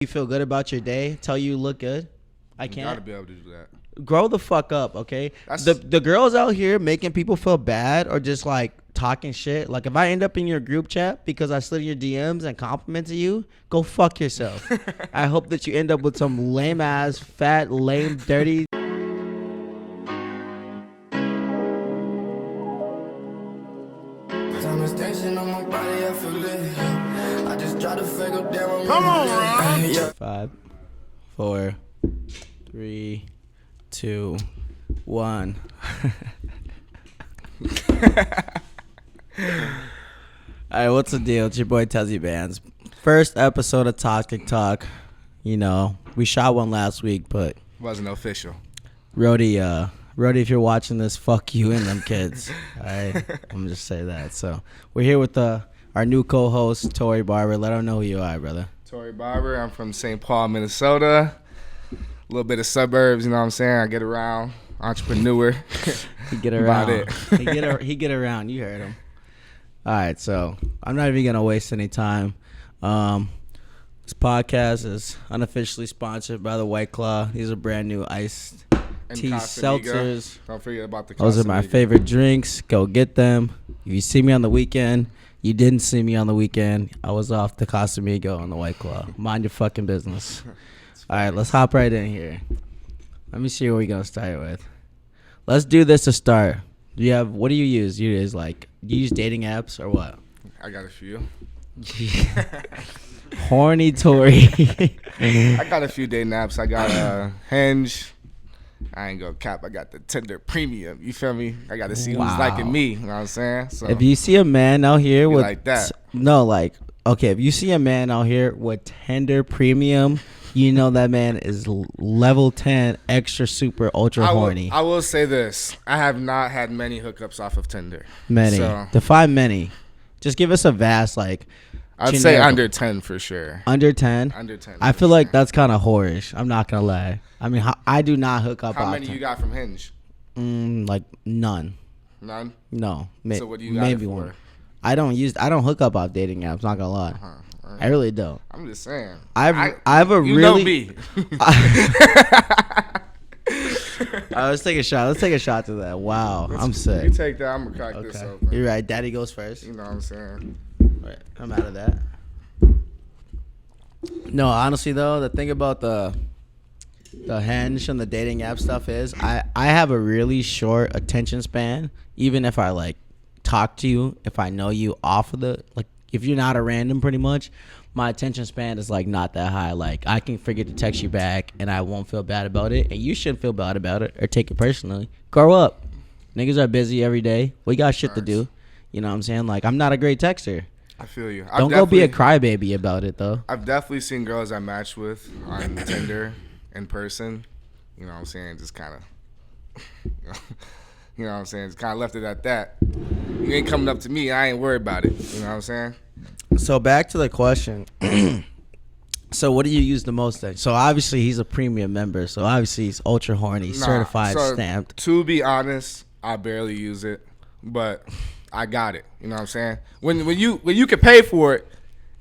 You feel good about your day, tell you look good. I You can't. gotta be able to do that. Grow the fuck up, okay? That's The girls out here making people feel bad or just like talking shit. Like if I end up in your group chat because I slid in your DMs and complimented you, go fuck yourself. I hope that you end up with some lame ass, fat, lame, dirty. Come on, Ron. 5, 4, 3, 2, 1. Alright, what's the deal? It's your boy Tezzy Bands. First episode of Toxic Talk. You know, we shot one last week, but Wasn't official. Rody, if you're watching this, fuck you and them kids. Alright, I'm just say that. So we're here with our new co-host Tori Barber. Let him know who you are, brother. Tori Barber. I'm from St. Paul, Minnesota. A little bit of suburbs, you know what I'm saying? I get around. Entrepreneur. He get around. About it. he get around. You heard him. All right, so I'm not even gonna waste any time. This podcast is unofficially sponsored by the White Claw. These are brand new iced And tea Casamiga. seltzers. Don't forget about the Those are my Casamiga. favorite drinks. Go get them. If you see me on the weekend, you didn't see me on the weekend. I was off the Casamigo on the White Claw. Mind your fucking business. All right, let's hop right in here. Let me see what we're gonna start with. Let's do this to start. What do you use? You use dating apps or what? I got a few. Horny Tory. I got a few dating apps. I got Hinge. I ain't gonna cap. I got the Tinder Premium. You feel me? I got to see Wow. who's liking me. You know what I'm saying? So If you see a man out here with like that. If you see a man out here with Tinder Premium, you know that man is level 10, extra super ultra horny. I will say this. I have not had many hookups off of Tinder. Many. So, Define many. Just give us a vast I'd generic- say under 10 for sure. Under 10. Under 10. I for feel like sure. that's kind of whorish. I'm not gonna lie. I mean, I do not hook up. How many often. you got from Hinge? Like none. None? No. So what do you got maybe it for? one. I don't hook up off dating apps. Not gonna lie. All right. I really don't. I'm just saying. I have a you really. know me. Let's take a shot. Let's take a shot to that. Wow, I'm You sick. take that. I'm going to crack this Okay, open. you're right. Daddy goes first. You know what I'm saying? Right, I'm out of that. No, honestly though, the thing about the Hinge and the dating app stuff is I have a really short attention span. Even if I like talk to you, if I know you off of if you're not a random, pretty much, my attention span is like not that high. Like I can forget to text you back and I won't feel bad about it, and you shouldn't feel bad about it or take it personally. Grow up. Niggas are busy every day. We got shit to do. You know what I'm saying? Like I'm not a great texter. I feel you. Don't go be a crybaby about it though. I've definitely seen girls I match with on Tinder in person. You know what I'm saying? Just kind of, you know what I'm saying? Just kind of left it at that. You ain't coming up to me. I ain't worried about it. You know what I'm saying? So back to the question. So what do you use the most then? So obviously he's a premium member. So obviously he's ultra horny, certified, so stamped. To be honest, I barely use it, but I got it. You know what I'm saying? When you can pay for it,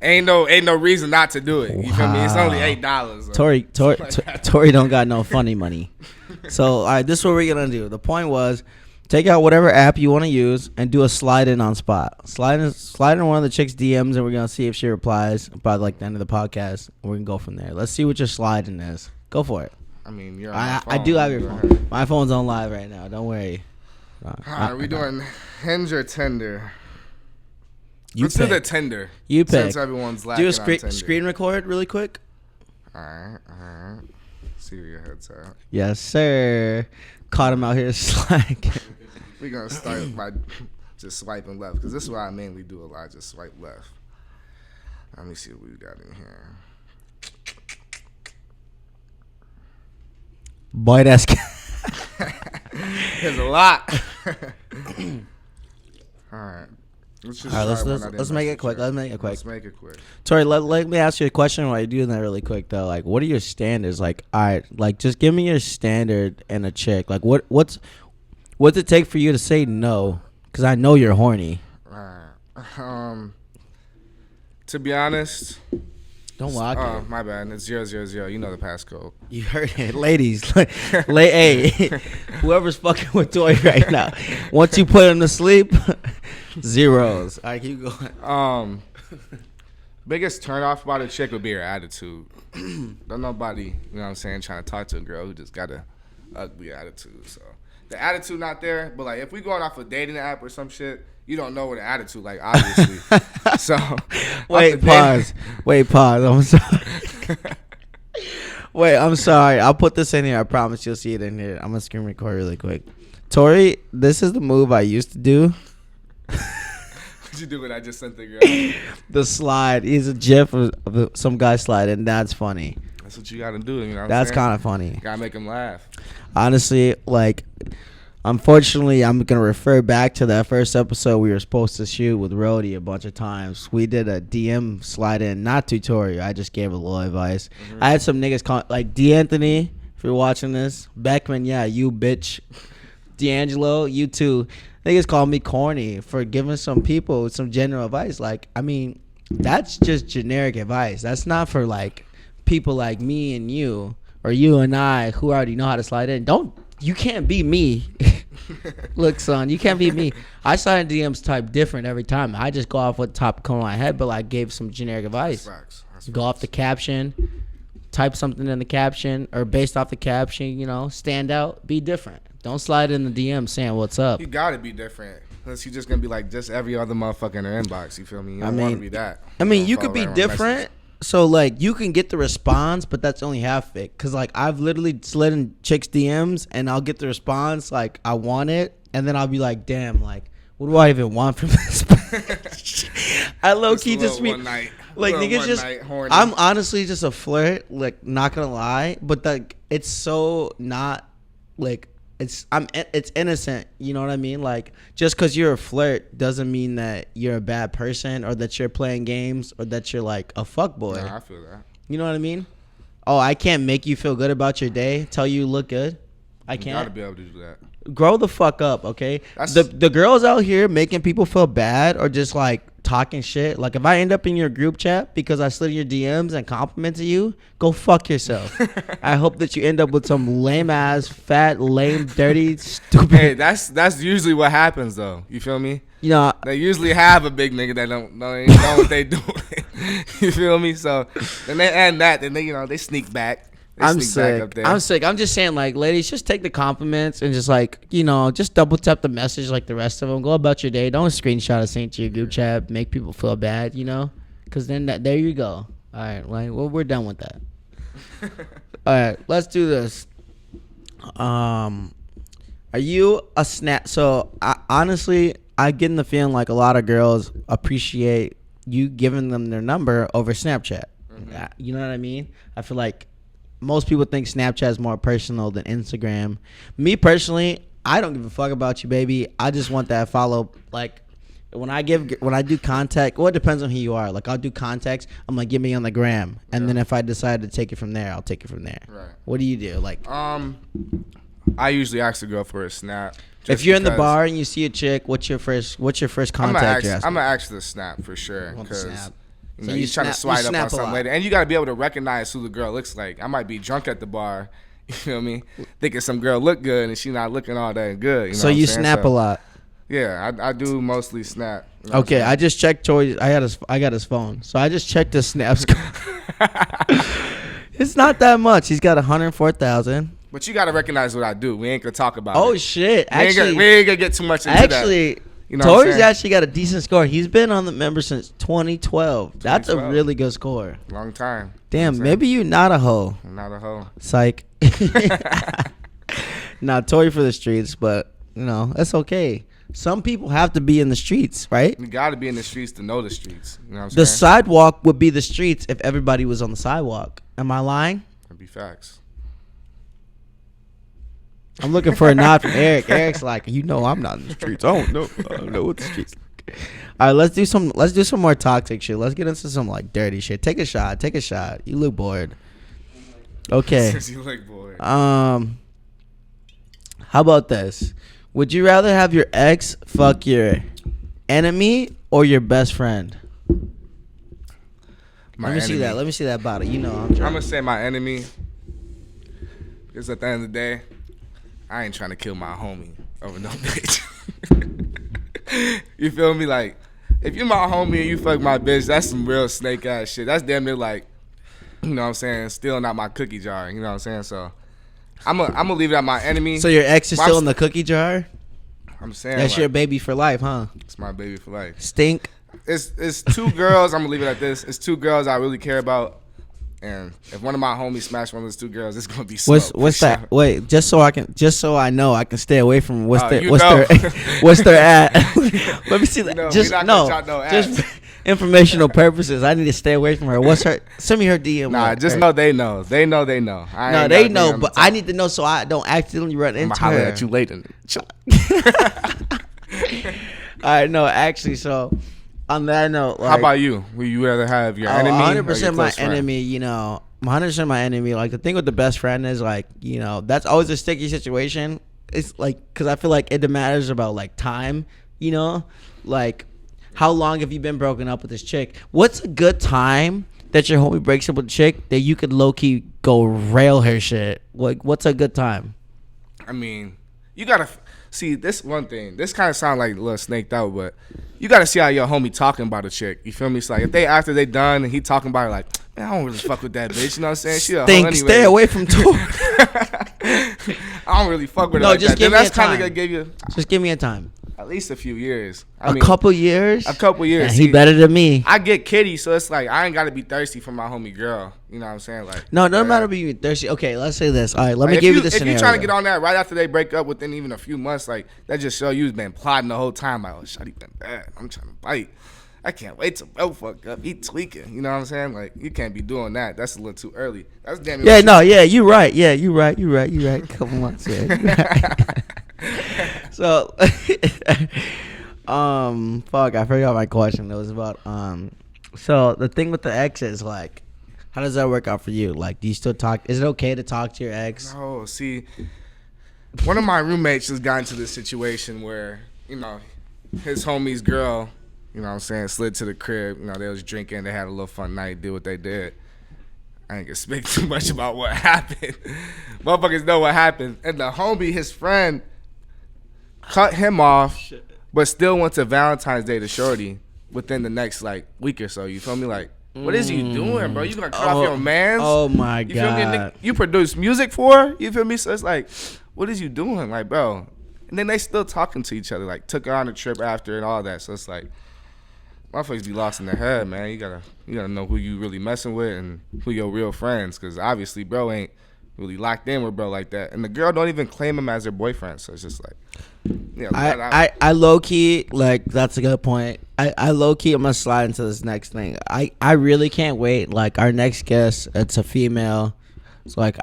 ain't no reason not to do it. You feel me? It's only $8. Tori don't got no funny money. So all right, this is what we're gonna do. The point was, take out whatever app you want to use and do a slide in on spot. Slide in one of the chicks' DMs and we're gonna see if she replies by like the end of the podcast. And we can go from there. Let's see what your slide in is. Go for it. I mean, you're on my phone. I do have your phone. My phone's on live right now. Don't worry. Are we doing Hinge or Tinder? You Let's do the pick. Tinder. You pick. Since everyone's lacking Do a on Tinder. screen record really quick. All right. See where your head's at. Yes, sir. Caught him out here slacking. We're going to start by just swiping left, because this is what I mainly do a lot, just swipe left. Let me see what we got in here. Boy, that's... There's a lot. All right. Let's just let's make it quick. Let's make it quick. Tori, let me ask you a question while you do that really quick though. Like, what are your standards? Like, all right, like just give me your standard and a chick. Like, what's it take for you to say no? Because I know you're horny. To be honest, Don't lock Oh, it. my bad. It's 000. You know the passcode. You heard it, ladies. Hey, whoever's fucking with Toy right now, once you put him to sleep, zeros. All right, keep going. Biggest turn off about a chick would be her attitude. Don't nobody, you know what I'm saying, trying to talk to a girl who just got a ugly attitude. So the attitude not there, but like if we going off a dating app or some shit, you don't know what the attitude like, obviously. So Wait, pause. I'm sorry. Wait, I'm sorry. I'll put this in here. I promise you'll see it in here. I'm gonna screen record really quick. Tori, this is the move I used to do. What'd you do when I just sent the girl? The slide. He's a gif of some guy sliding. That's funny. That's what you gotta do. You know what That's I'm saying? kind of funny. You gotta make them laugh. Honestly, like, unfortunately, I'm going to refer back to that first episode we were supposed to shoot with Rhodey a bunch of times. We did a DM slide in, not tutorial. I just gave a little advice. Mm-hmm. I had some niggas call, like, D'Anthony, if you're watching this. Beckman, yeah, you bitch. D'Angelo, you too. Niggas call me corny for giving some people some general advice. Like, I mean, that's just generic advice. That's not for, like, people like me and you, or you and I, who already know how to slide in. You can't be me. Look, son, you can't be me. I slide in DMs type different every time. I just go off what top come on my head, but I gave some generic advice. That's go off the caption, type something in the caption, or based off the caption, you know, stand out, be different. Don't slide in the DM saying what's up. You gotta be different. Unless you're just gonna be like just every other motherfucker in their inbox. You feel me? You don't want to be that. I mean, you could be different. So, like, you can get the response, but that's only half it. Because, like, I've literally slid in chicks' DMs, and I'll get the response, like, I want it. And then I'll be like, damn, like, what do I even want from this? I low-key just be, like, niggas just, I'm honestly just a flirt, like, not going to lie. But, like, it's so not, like, it's innocent, you know what I mean? Like, just because you're a flirt doesn't mean that you're a bad person or that you're playing games or that you're like a fuckboy. Nah, I feel that. You know what I mean? Oh, I can't make you feel good about your day, tell you look good. I can't. You gotta be able to do that. Grow the fuck up, okay? The girls out here making people feel bad or just like talking shit. Like if I end up in your group chat because I slid in your DMs and complimented you, go fuck yourself. I hope that you end up with some lame ass, fat, lame, dirty, stupid. Hey, that's usually what happens though. You feel me? You know, they usually have a big nigga that don't know what they doing. You feel me? So then they end that, then they sneak back. I'm sick. I'm just saying, like, ladies, just take the compliments and just, like, you know, just double tap the message like the rest of them. Go about your day. Don't screenshot a thing to your group chat. Make people feel bad, you know? Because then there you go. All right. Like, well, we're done with that. All right. Let's do this. Are you a snap? So, honestly, I get in the feeling like a lot of girls appreciate you giving them their number over Snapchat. Mm-hmm. You know what I mean? I feel like most people think Snapchat is more personal than Instagram. Me personally, I don't give a fuck about you, baby. I just want that follow. Like when I do contact, well, it depends on who you are. Like I'll do contacts. I'm like, get me on the gram, and then if I decide to take it from there, I'll take it from there. Right. What do you do? Like, I usually ask the girl for a snap. If you're in the bar and you see a chick, what's your first contact? I'm gonna ask the snap for sure. Because you know, you're trying to swipe up on something later. And you got to be able to recognize who the girl looks like. I might be drunk at the bar, you feel me? Thinking some girl look good and she not looking all that good. You know so you snap a lot? Yeah, I do mostly snap. You know okay, I just checked Troy. I got his phone. So I just checked his snaps. It's not that much. He's got 104,000. But you got to recognize what I do. We ain't going to talk about it. Oh, shit. Actually, we ain't going to get too much into that. You know Tori's actually got a decent score. He's been on the member since 2012. That's a really good score. Long time. Damn, maybe you not a hoe. I'm not a hoe. Psych. Not Tori for the streets, but, you know, that's okay. Some people have to be in the streets, right? You got to be in the streets to know the streets. You know what I'm saying? The sidewalk would be the streets if everybody was on the sidewalk. Am I lying? That'd be facts. I'm looking for a nod from Eric. Eric's like, you know, I'm not in the streets. I don't know what the streets like. All right, let's do some more toxic shit. Let's get into some like dirty shit. Take a shot. You look bored. Okay. You look bored. How about this? Would you rather have your ex fuck your enemy or your best friend? My Let me see enemy. that. Let me see that bottle. You know, I'm I'm trying. gonna say my enemy, because at the end of the day, I ain't trying to kill my homie over no bitch. You feel me? Like, if you're my homie and you fuck my bitch, that's some real snake ass shit. That's damn near like, you know what I'm saying, stealing out my cookie jar. You know what I'm saying? So I'm gonna leave it at my enemy. So your ex is But still in the cookie jar? I'm saying That's like, your baby for life, huh? it's my baby for life. Stink. It's two girls. I'm gonna leave it at this. It's two girls I really care about, and if one of my homies smash one of those two girls, it's gonna be slow. What's for that? sure. Wait, just so I know I can stay away from what's their you what's know. their what's their at. Let me see that. know, Just we not gonna no, shout no just ass. informational purposes. I need to stay away from her. What's her? Send me her DM. Nah, Look, just her. know they know. They know. They know. I No, ain't they gotta know, bring them but to I talk. need to know so I don't accidentally run I'm into gonna holler her. at you later. All right, no, actually, so on that note, like, How about you? Would you rather have your enemy 100% or your my close friend? enemy, you know, 100% my enemy. Like, the thing with the best friend is, like, you know, that's always a sticky situation. It's like, because I feel like it matters about, like, time, you know? Like, how long have you been broken up with this chick? What's a good time that your homie breaks up with a chick that you could low-key go rail her shit? Like, what's a good time? I mean, you gotta see this one thing. This kind of sound like a little snaked out, but you gotta see how your homie talking about a chick. You feel me? It's like if they after they done and he talking about it, like, man, I don't really fuck with that bitch. You know what I'm saying? She a hoe Think, anyway. stay away from Tor. I don't really fuck with her No, like just that. give Then me that's a kind of time. gonna give you Just give me a time. at least a few years. A couple years? A couple years. Yeah, he See, better than me. I get kitty, so it's like I ain't gotta be thirsty for my homie girl. You know what I'm saying? Like, No, no yeah. matter being thirsty. Okay, let's say this. All right, let Like, me if give you the scenario. If you trying to get on that right after they break up within even a few months, like that just show you've been plotting the whole time. Like, oh, shawty been bad. I'm trying to bite. I can't wait till bro fuck up. He tweaking. You know what I'm saying? Like, you can't be doing that. That's a little too early. That's damn. Yeah, no, yeah, you're right. Yeah, you're right. You're right. You're right. A couple months. Yeah. You're right. So, fuck, I forgot my question. It was about so the thing with the ex is like, how does that work out for you? Like, do you still talk? Is it okay to talk to your ex? No, see, one of my roommates just got into this situation where, you know, his homie's girl, you know what I'm saying, slid to the crib. You know, they was drinking. They had a little fun night, did what they did. I ain't gonna speak too much about what happened. Motherfuckers know what happened. And the homie, his friend, cut him off, but still went to Valentine's Day to shorty within the next, like, week or so. You feel me? Like, what is you doing, bro? You gonna cut off your mans? Oh, my You feel me? God. And you produce music for her? You feel me? So it's like, what is you doing? Like, bro. And then they still talking to each other. Like, took her on a trip after and all that. So it's like, motherfuckers be lost in their head, man. You gotta know who you really messing with and who your real friends. Because obviously, bro ain't really locked in with bro like that. And the girl don't even claim him as her boyfriend. So it's just like, yeah. I low key, like, that's a good point. I low key, I'm gonna slide into this next thing. I really can't wait. Like, our next guest, it's a female. So like,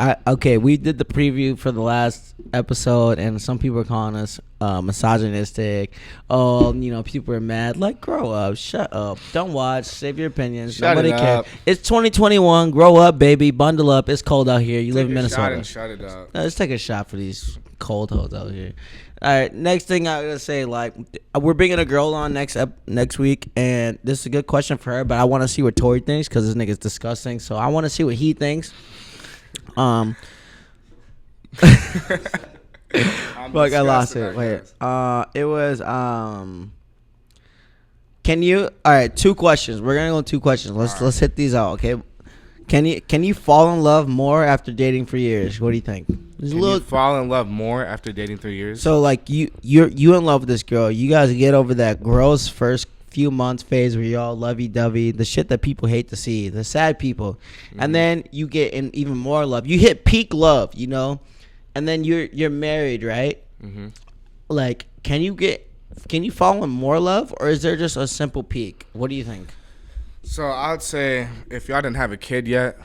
we did the preview for the last episode, and some people are calling us misogynistic. Oh, you know, people are mad. Like, grow up, shut up, don't watch, save your opinions. Shut Nobody it cares. up. It's 2021. Grow up, baby. Bundle up. It's cold out here. You live in Minnesota. Shut it up. Let's take a shot for these cold hoes out here. All right, next thing I gotta say, like, we're bringing a girl on next week, and this is a good question for her, but I want to see what Tori thinks because this nigga's disgusting. So I want to see what he thinks. Fuck, I lost it. Wait. It was Can you? All right, two questions. We're gonna go two questions. Let's hit these out, okay? Can you fall in love more after dating for years? What do you think? Can you fall in love more after dating 3 years? So like you're in love with this girl. You guys get over that gross first few months phase where y'all lovey-dovey, the shit that people hate to see, the sad people. Mm-hmm. And then you get in even more love. You hit peak love, you know? And then you're married, right? Mm-hmm. Like, can you fall in more love, or is there just a simple peak? What do you think? So I'd say if y'all didn't have a kid yet,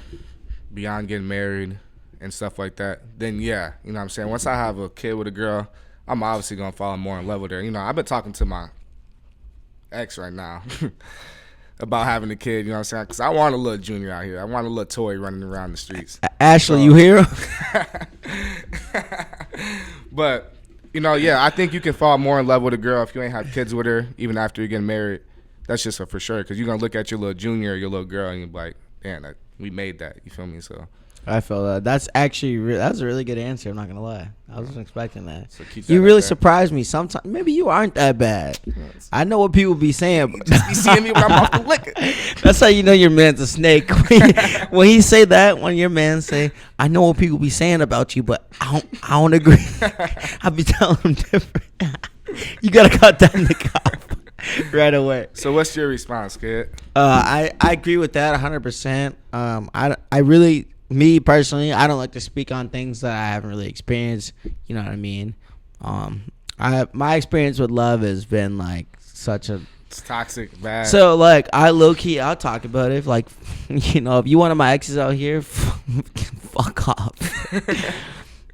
beyond getting married and stuff like that, then yeah, you know what I'm saying? Once I have a kid with a girl, I'm obviously going to fall more in love with her. You know, I've been talking to my ex right now about having a kid, you know what I'm saying? Because I want a little junior out here. I want a little toy running around the streets. Ashley, you hear? But, you know, yeah, I think you can fall more in love with a girl if you ain't have kids with her, even after you get married, that's just a for sure. Because you're gonna look at your little junior or your little girl and you're like, damn, we made that. You feel me? So I feel that. That's actually that's a really good answer. I'm not gonna lie. I wasn't expecting that. So keep that You up really there. surprised me. Sometimes maybe you aren't that bad. I know what people be saying. But Just be seeing me when I'm off the liquor. that's how you know your man's a snake. When he say that, when your man say, "I know what people be saying about you, but I don't agree." I be telling them different. You gotta cut down the cop right away. So what's your response, kid? I agree with that 100%. I really, me personally, I don't like to speak on things that I haven't really experienced. You know what I mean? My experience with love has been like such a. It's toxic, bad. So like I low key, I'll talk about it. Like, you know, if you one of my exes out here, fuck off.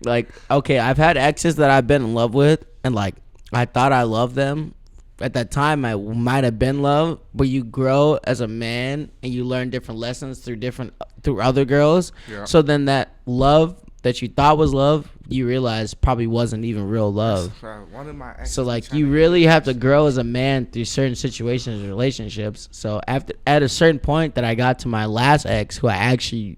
Like, okay, I've had exes that I've been in love with, and like I thought I loved them. At that time, I might have been love, but you grow as a man and you learn different lessons through other girls. Yeah. So then that love that you thought was love, you realize probably wasn't even real love. One of my exes So like be you trying to- really have to grow as a man through certain situations and relationships. So at a certain point that I got to my last ex, who I actually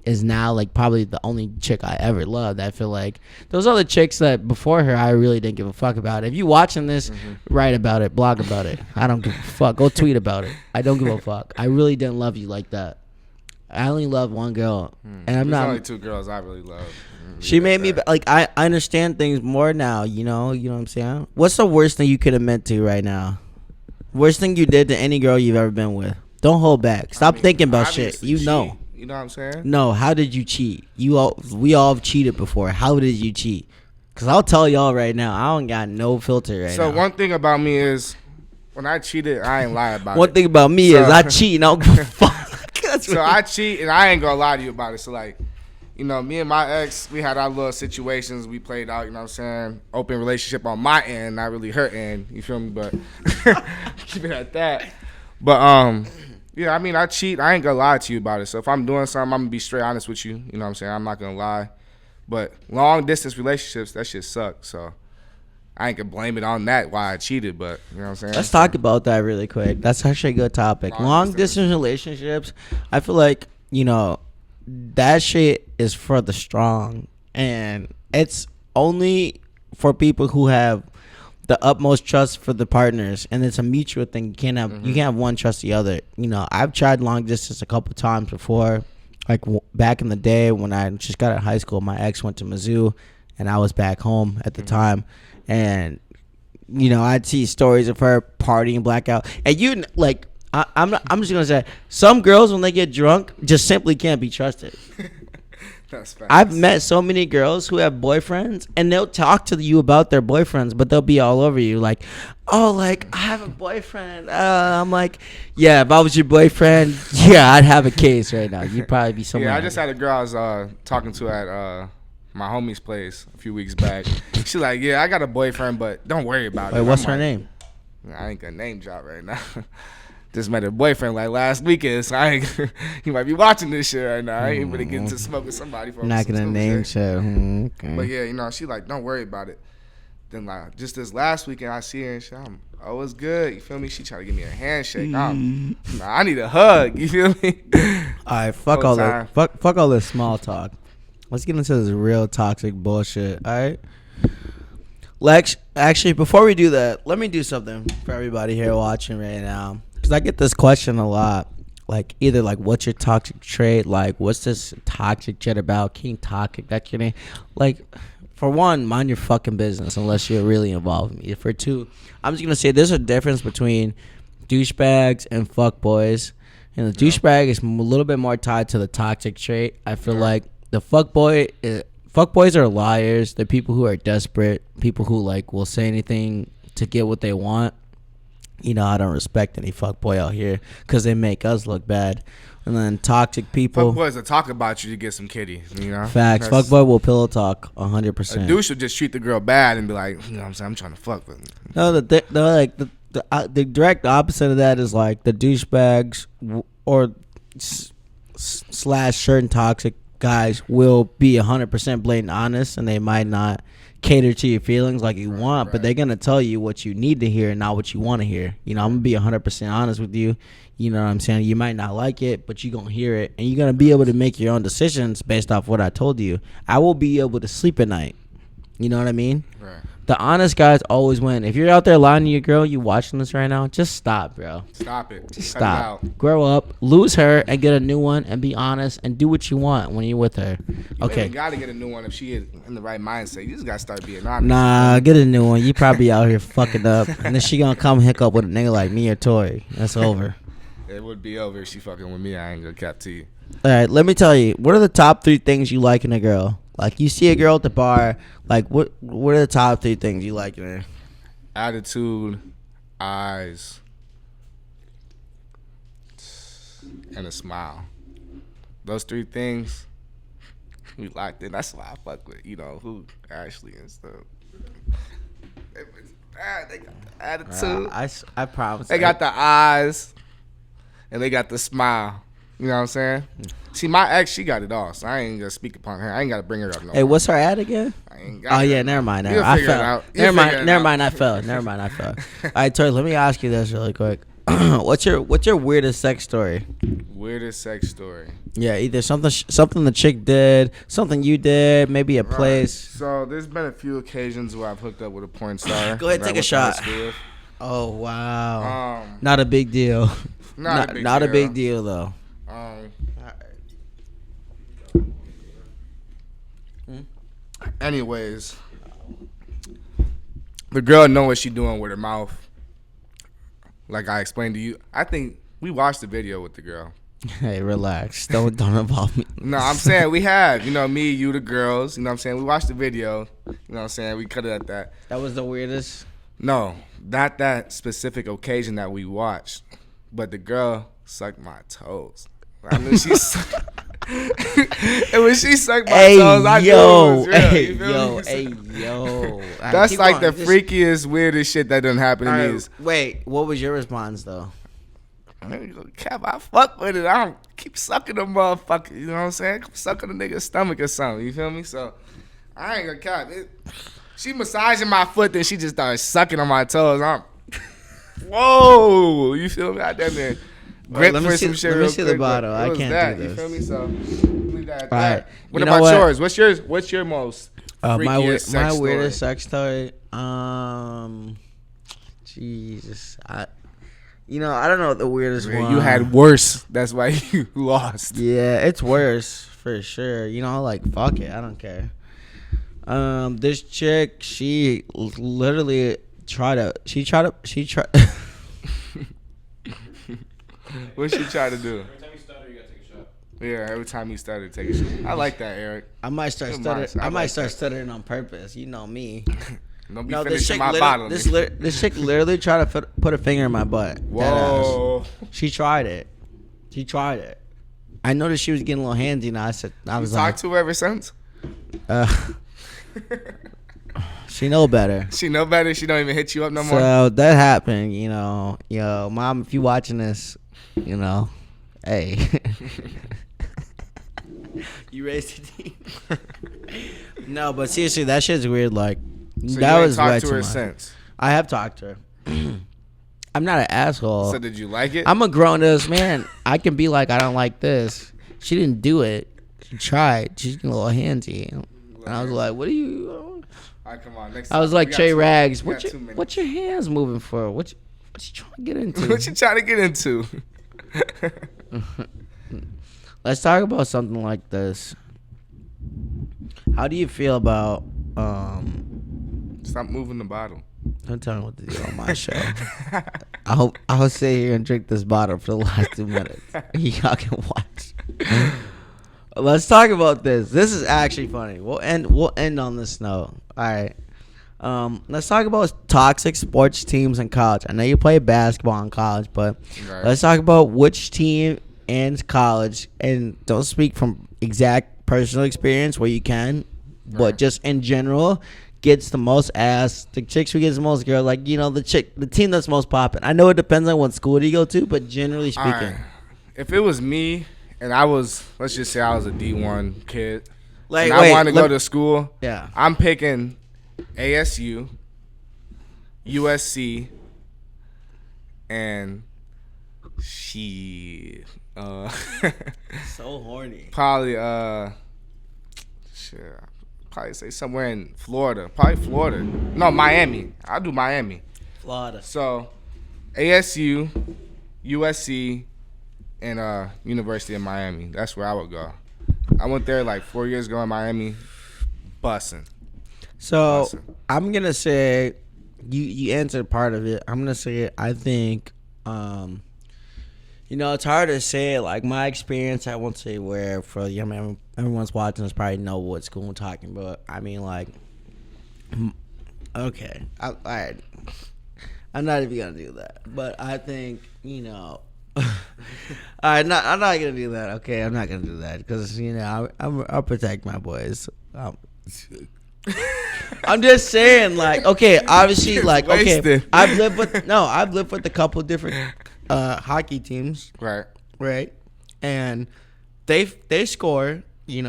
is now like probably the only chick I ever loved. I feel like those other chicks that before her I really didn't give a fuck about. If you watching this, write about it, blog about it. I don't give a fuck. Go tweet about it. I don't give a fuck. I really didn't love you like that. I only love one girl, and I'm There's not. only two girls I really love. She made me like I understand things more now. You know what I'm saying. What's the worst thing you could have meant to right now? Worst thing you did to any girl you've ever been with? Don't hold back. Stop thinking about shit. Obviously You cheat. know. You know what I'm saying? No, how did you cheat? We all have cheated before. How did you cheat? Cause I'll tell y'all right now, I don't got no filter right So now. one thing about me is, when I cheated, I ain't lie about One it. thing about me is I cheat and I don't give a fuck. That's So what- I cheat and I ain't gonna lie to you about it. So like, you know, me and my ex, we had our little situations we played out. You know what I'm saying? Open relationship on my end, not really her end. You feel me? But keep it at that. But yeah, I mean, I cheat. I ain't gonna lie to you about it. So if I'm doing something, I'm gonna be straight honest with you. You know what I'm saying? I'm not gonna lie. But long distance relationships, that shit sucks. So I ain't gonna blame it on that why I cheated. But you know what I'm saying? Let's talk about that really quick. That's actually a good topic. Long distance relationships. I feel like, you know, that shit is for the strong, and it's only for people who have the utmost trust for the partners, and it's a mutual thing. You can't have one trust the other. You know, I've tried long distance a couple times before. Like back in the day when I just got out of high school, my ex went to Mizzou, and I was back home at the time, and you know, I'd see stories of her partying blackout, and you like. I'm just gonna say some girls when they get drunk just simply can't be trusted. That's facts. I've met so many girls who have boyfriends and they'll talk to you about their boyfriends, but they'll be all over you like, oh, like I have a boyfriend. I'm like, yeah, if I was your boyfriend, yeah, I'd have a case right now. You'd probably be somewhere. Yeah, I just had a girl I was talking to at my homie's place a few weeks back. She's like, yeah, I got a boyfriend, but don't worry about it. Wait, what's I'm her like, name? I ain't gonna name drop right now. Just met her boyfriend like last weekend, so I ain't, he might be watching this shit right now. I ain't really getting to smoke with somebody for Not gonna some name shit. shit. Okay. But yeah, you know, she like, don't worry about it. Then like just this last weekend, I see her and shit. Oh, it's good. You feel me? She trying to give me a handshake. Nah, I need a hug. You feel me? All right, fuck Whole all time. that. Fuck all this small talk. Let's get into this real toxic bullshit. All right. Lex, actually, before we do that, let me do something for everybody here watching right now, because I get this question a lot. Like either like, what's your toxic trait? Like, what's this toxic shit about? King toxic. That's your name. Like, for one, mind your fucking business unless you're really involved with me. For two, I'm just gonna say there's a difference between douchebags and fuckboys. And the douchebag is a little bit more tied to the toxic trait. I feel like the fuckboys are liars. They're people who are desperate. People who like will say anything to get what they want. You know, I don't respect any fuckboy out here because they make us look bad. And then toxic people. Fuck boys that talk about you to get some kitty. You know, Facts. That's- Fuckboy will pillow talk A 100%. douche would just treat the girl bad and be like, you know what I'm saying? I'm trying to fuck with her. No, the direct opposite of that is like the douchebags or slash certain toxic guys will be 100% blatant honest, and they might not cater to your feelings like you want, but they're gonna tell you what you need to hear and not what you want to hear. You know, I'm gonna be 100% honest with you. You know what I'm saying? You might not like it, but you're gonna hear it, and you're gonna be able to make your own decisions based off what I told you. I will be able to sleep at night. You know what I mean? Right. The honest guys always win. If you're out there lying to your girl, you watching this right now, just stop, bro. Stop it. Just Cut it stop. out. Grow up, lose her, and get a new one, and be honest, and do what you want when you're with her. Okay. You gotta get a new one if she is in the right mindset. You just gotta start being honest. Nah, get a new one. You probably out here fucking up, and then she gonna come hook up with a nigga like me or Tori. That's over. It would be over if she fucking with me. I ain't gonna cap to you. All right, let me tell you. What are the top 3 things you like in a girl? Like, you see a girl at the bar. Like, what are the top 3 things you like in her? Attitude, eyes, and a smile. Those 3 things we locked in. That's why I fuck with, who Ashley and stuff. They got the attitude. I promise. They got the eyes, and they got the smile. You know what I'm saying? See, my ex, she got it all, so I ain't gonna speak upon her. I ain't gotta bring her up no Hey, more. what's her ad again? I ain't got Oh it. yeah, never mind. You'll I figure it fell. out. Never You'll mind. figure it Never out. mind. I fell. Never mind. I fell. All right, Tori. Let me ask you this really quick. What's your weirdest sex story? Weirdest sex story. Yeah, either something the chick did, something you did, maybe a place. So there's been a few occasions where I've hooked up with a porn star. Go ahead, that I take a went to high shot. school with. Oh wow. Um, Not a big deal. Not a big deal though. Anyways, the girl know what she doing with her mouth. Like I explained to you, I think we watched the video with the girl. Hey, relax. Don't involve me. No, I'm saying we have. Me, you, the girls. You know what I'm saying? We watched the video. You know what I'm saying? We cut it at that. That was the weirdest. No, not that specific occasion that we watched. But the girl sucked my toes. I knew she sucked. And when she sucked my toes, I knew it was real. You feel me? Yo. That's like the freakiest, weirdest shit that done happen to me. Is, wait, what was your response though? Cap, I fuck with it. I don't keep sucking the motherfucker. You know what I'm saying? Keep sucking the nigga's stomach or something. You feel me? So I ain't gonna cap it. She massaging my foot, then she just started sucking on my toes. Whoa, you feel me? I damn near grip for some shit. Let me see real the quick. bottle. I What was can't that? do this. You feel me? So leave that at All that. right. What You know about what? yours? What's your most freakiest sex my story? weirdest sex story. Jesus, I don't know what the weirdest one. You had worse. That's why you lost. Yeah, it's worse for sure. Like fuck it, I don't care. This chick, she literally tried. What'd she try to do? Yeah, every time you stutter, take a shot. I like that, Eric. I might start Good stuttering. minds. I I might like start that. stuttering on purpose. You know me. Don't be No, finishing my bottle. this chick literally tried to put a finger in my butt. Whoa. She tried it. I noticed she was getting a little handsy. Now I was You like, talked to her ever since? she know better. She know better. She don't even hit you up no more. So that happened. Mom, if you watching this, hey, you raised a team. No, but seriously, that shit's weird. Like So that you ain't was talked way to too her much. since. I have talked to her. I'm not an asshole. So did you like it? I'm a grown-ass man. I can be like, I don't like this. She didn't do it. She tried. She's getting a little handsy. And I was like, what are you... All right, come on. Next I was time. like, We got Trey 2 Rags, we got 2 minutes. what's your hands moving for? What you trying to get into? What you trying to get into? Let's talk about something like this. How do you feel about... Stop moving the bottle. Don't tell me what to do on my show. I'll sit here and drink this bottle for the last 2 minutes. Y'all can watch. Let's talk about this. This is actually funny. We'll end on this note. All right. Let's talk about toxic sports teams in college. I know you play basketball in college, but Right. let's talk about which team in college, and don't speak from exact personal experience where you can, but Right. just in general, gets the most ass. The chicks who gets the most girl, like the team that's most popping. I know it depends on what school you go to, but generally All speaking, right. If it was me and let's just say I was a D1 kid. Like, and I wanted to go to school. Yeah. I'm picking ASU, USC, and shit. So horny. Probably shit. Probably say somewhere in Florida. Probably Florida. No, Miami. I'll do Miami. Florida. So ASU, USC, and University of Miami. That's where I would go. I went there like 4 years ago in Miami, bussing. So I'm gonna say you answered part of it. I'm gonna say I think it's hard to say. Like my experience, I won't say where for everyone's watching us probably know what school I'm talking about. I mean like, okay, all right. I'm not even gonna do that, but I think I'm not gonna do that. Okay, I'm not gonna do that because I'll protect my boys. I'm just saying, like, okay, obviously, like, okay, Wasted. I've lived with a couple different hockey teams, right, and they score, what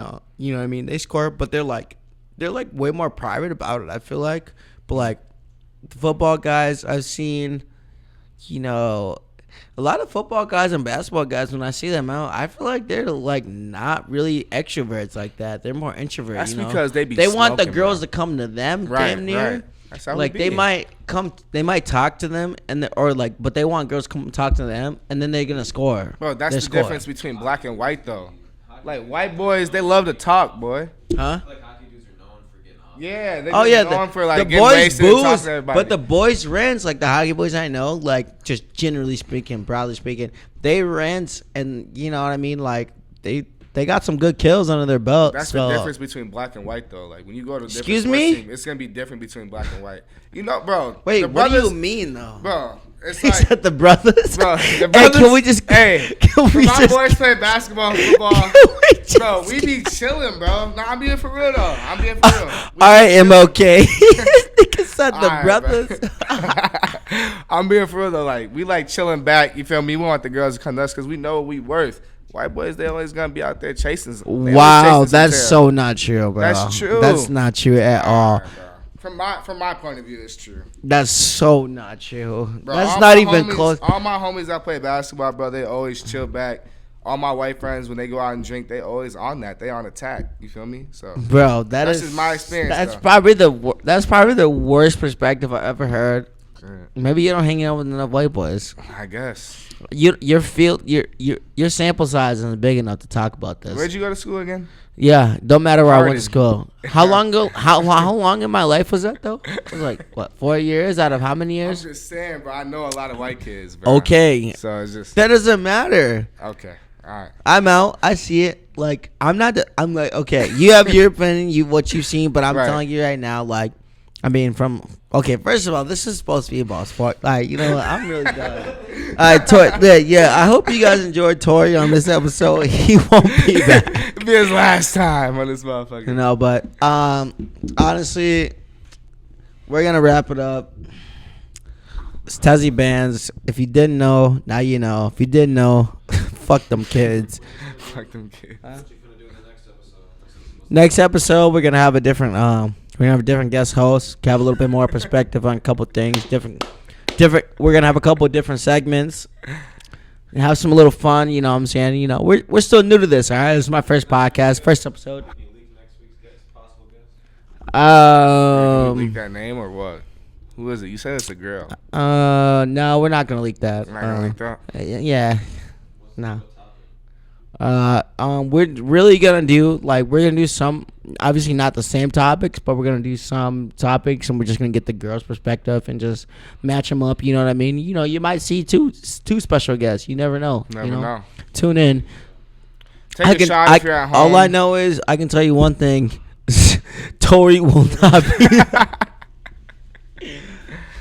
I mean, they score, but they're like way more private about it. I feel like, but like the football guys I've seen, a lot of football guys and basketball guys, when I see them out, I feel like they're like not really extroverts like that. They're more introverts. That's because they want the smoking, girls bro. to come to them, Right, damn near. right. That's how like we they be. might talk to them but they want girls to come talk to them, and then they're gonna score. Bro, that's They the score. difference between black and white, though. Like white boys, they love to talk, boy. Huh? Like hockey dudes are known for getting off. Yeah, they Oh just yeah, known for like the getting boys wasted and talking booze, to everybody. but the boys rents, like the hockey boys I know, like just generally speaking, broadly speaking, they rents, and you know what I mean, like they got some good kills under their belt. That's so. the difference between black and white, though. Like when you go to different Excuse sports me? team, it's gonna be different between black and white. Bro. Wait, the what do brothers, you mean though? bro? It's He like, said the brothers. bro, the Hey, brothers. can we just? Hey, can we when my just? boys play basketball, and football. we just Bro, we be chilling, bro. Nah, I'm being for real though. I'm being for real. All right, MOK. Nigga said the Alright, brothers. bro. I'm being for real though. Like we like chilling back. You feel me? We want the girls to come to us because we know what we worth. White boys, they always gonna be out there chasing. They always Wow, chasing some that's tail. so not true, bro. That's true. That's not true at all. Alright, bro. From my point of view, it's true. That's so not true. Bro, That's all not my even homies- close. All my homies that play basketball, bro, they always chill back. All my white friends, when they go out and drink, they always on that. They on attack. You feel me? So Bro, That's just my experience, That's though. probably the worst perspective I ever heard. Maybe you don't hang out with enough white boys. I guess. Your sample size isn't big enough to talk about this. Where'd you go to school again? Yeah, don't matter where I went to Harding. school. How long ago? How long in my life was that though? It was like what, 4 years out of how many I'm years? just saying, bro. I know a lot of white kids, bro. Okay, So it's just that doesn't matter. okay. All right. I'm out. I see it. Like I'm not. I'm like okay. You have your opinion. What you've seen, but I'm Right. telling you right now. Like I mean, first of all, this is supposed to be about sport. Like you know, what? I'm really done. All right, Tori. Yeah. I hope you guys enjoyed Tori on this episode. He won't be back. It'll be his last time on this motherfucker. But honestly, we're gonna wrap it up. It's Tezzy Bands. If you didn't know, now you know. If you didn't know, fuck them kids. Fuck them kids. What you gonna do in the next episode? Next episode, we're gonna have a different guest host. Have a little bit more perspective on a couple things. Different. We're gonna have a couple different segments. And have some little fun. You know what I'm saying? You know, we're still new to this. All right, this is my first podcast, first episode. Can you leak next week's guest, possible guest? Can you leak that name or what? Who is it? You said it's a girl. No, we're not gonna leak that. You're not gonna leak that? Yeah, no. We're really gonna do we're gonna do some, obviously not the same topics, but we're gonna do some topics, and we're just gonna get the girls' perspective and just match them up. You know what I mean? You know, you might see two special guests. You never know. Never you know. Tune in. Take a shot if you're at home. All I know is I can tell you one thing: Tori will not be.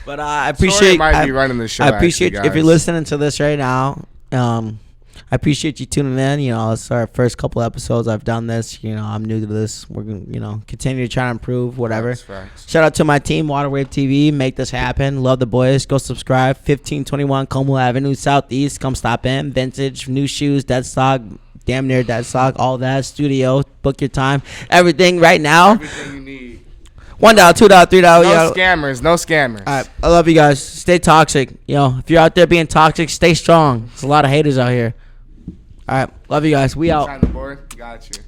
But I appreciate. might be running the show. I appreciate actually, if you're guys. listening to this right now. I appreciate you tuning in. You know, it's our first couple episodes. I've done this. You know, I'm new to this. We're gonna, continue to try to improve. Whatever. Facts. Shout out to my team, Waterwave TV. Make this happen. Love the boys. Go subscribe. 1521 Como Avenue Southeast. Come stop in. Vintage, new shoes, dead stock, damn near that sock, all that studio. Book your time, everything right now. Everything you need. $1, $2, $3. No scammers. No scammers. All right, I love you guys. Stay toxic. If you're out there being toxic, stay strong. There's a lot of haters out here. All right, love you guys. We out. Sign the board. Got you.